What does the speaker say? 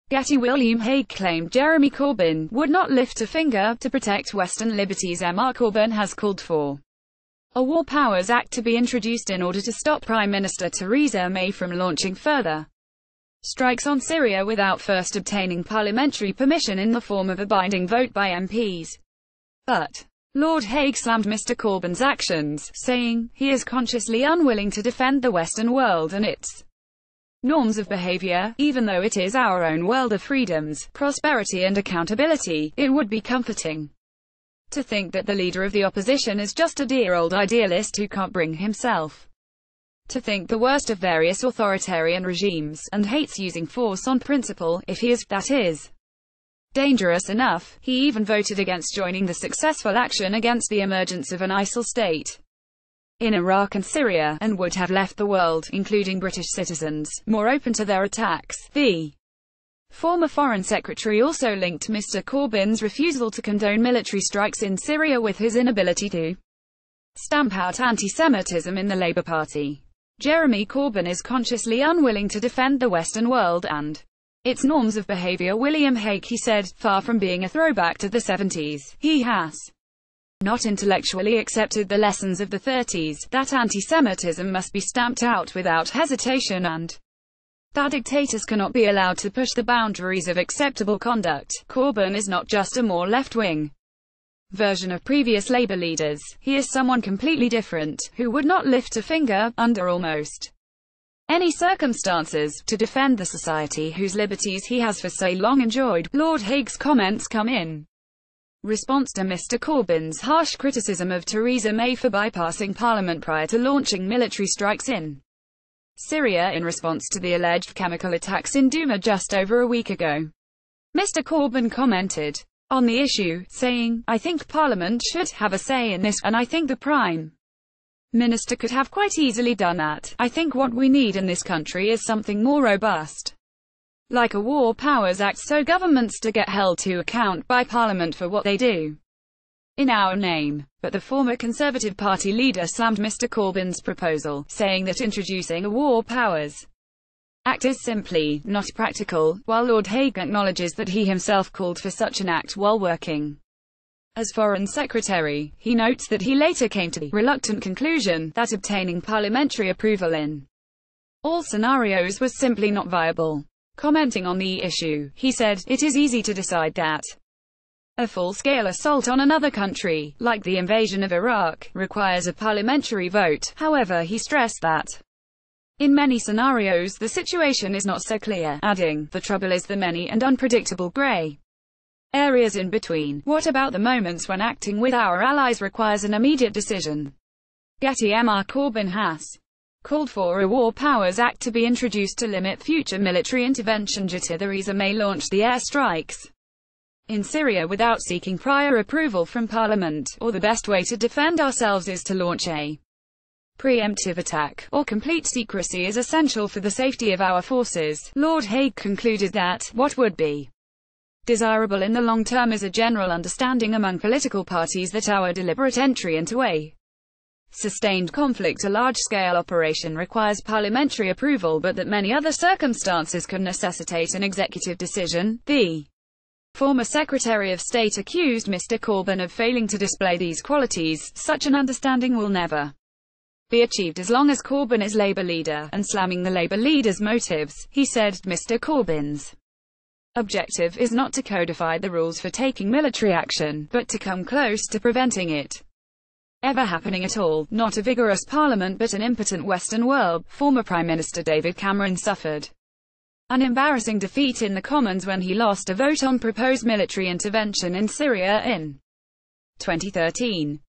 GETTYWilliam Hague claimed Jeremy Corbyn would not lift a finger to protect Western liberties. Mr Corbyn has called for a War Powers Act to be introduced in order to stop Prime Minister Theresa May from launching further strikes on Syria without first obtaining parliamentary permission in the form of a binding vote by MPs. But Lord Hague slammed Mr Corbyn's actions, saying, he is consciously unwilling to defend the Western world and its norms of behaviour, even though it is our own world of freedoms, prosperity and accountability. It would be comforting to think that the leader of the opposition is just a dear old idealist who can't bring himself to think the worst of various authoritarian regimes, and hates using force on principle. If he is, that is dangerous enough. He even voted against joining the successful action against the emergence of an Isil state in Iraq and Syria, and would have left the world, including British citizens, more open to their attacks. The former Foreign Secretary also linked Mr Corbyn's refusal to condone military strikes in Syria with his inability to stamp out anti-Semitism in the Labour Party. Jeremy Corbyn is consciously unwilling to defend the Western world and its norms of behaviour. William Hague, he said, far from being a throwback to the 70s, he has not intellectually accepted the lessons of the 30s, that anti-Semitism must be stamped out without hesitation and that dictators cannot be allowed to push the boundaries of acceptable conduct. Corbyn is not just a more left-wing version of previous Labour leaders, he is someone completely different, who would not lift a finger, under almost any circumstances, to defend the society whose liberties he has for so long enjoyed. Lord Hague's comments come in response to Mr Corbyn's harsh criticism of Theresa May for bypassing Parliament prior to launching military strikes in Syria in response to the alleged chemical attacks in Douma just over a week ago. Mr Corbyn commented on the issue, saying, I think Parliament should have a say in this, and I think the Prime Minister could have quite easily done that. I think what we need in this country is something more robust, like a War Powers Act, so governments to get held to account by Parliament for what they do in our name. But the former Conservative Party leader slammed Mr Corbyn's proposal, saying that introducing a War Powers Act is simply not practical, while Lord Hague acknowledges that he himself called for such an act while working as Foreign Secretary. He notes that he later came to the reluctant conclusion that obtaining parliamentary approval in all scenarios was simply not viable. Commenting on the issue, he said, it is easy to decide that a full-scale assault on another country, like the invasion of Iraq, requires a parliamentary vote. However, he stressed that in many scenarios the situation is not so clear, adding, the trouble is the many and unpredictable grey areas in between. What about the moments when acting with our allies requires an immediate decision? Mr Corbyn has called for a War Powers Act to be introduced to limit future military intervention. Theresa May launched the airstrikes in Syria without seeking prior approval from Parliament, or the best way to defend ourselves is to launch a preemptive attack, or complete secrecy is essential for the safety of our forces. Lord Hague concluded that what would be desirable in the long term is a general understanding among political parties that our deliberate entry into a sustained conflict, a large-scale operation, requires parliamentary approval, but that many other circumstances can necessitate an executive decision. The former Secretary of State accused Mr Corbyn of failing to display these qualities. Such an understanding will never be achieved as long as Corbyn is Labour leader, and slamming the Labour leader's motives, he said, Mr Corbyn's objective is not to codify the rules for taking military action, but to come close to preventing it ever happening at all. Not a vigorous parliament but an impotent Western world. Former Prime Minister David Cameron suffered an embarrassing defeat in the Commons when he lost a vote on proposed military intervention in Syria in 2013.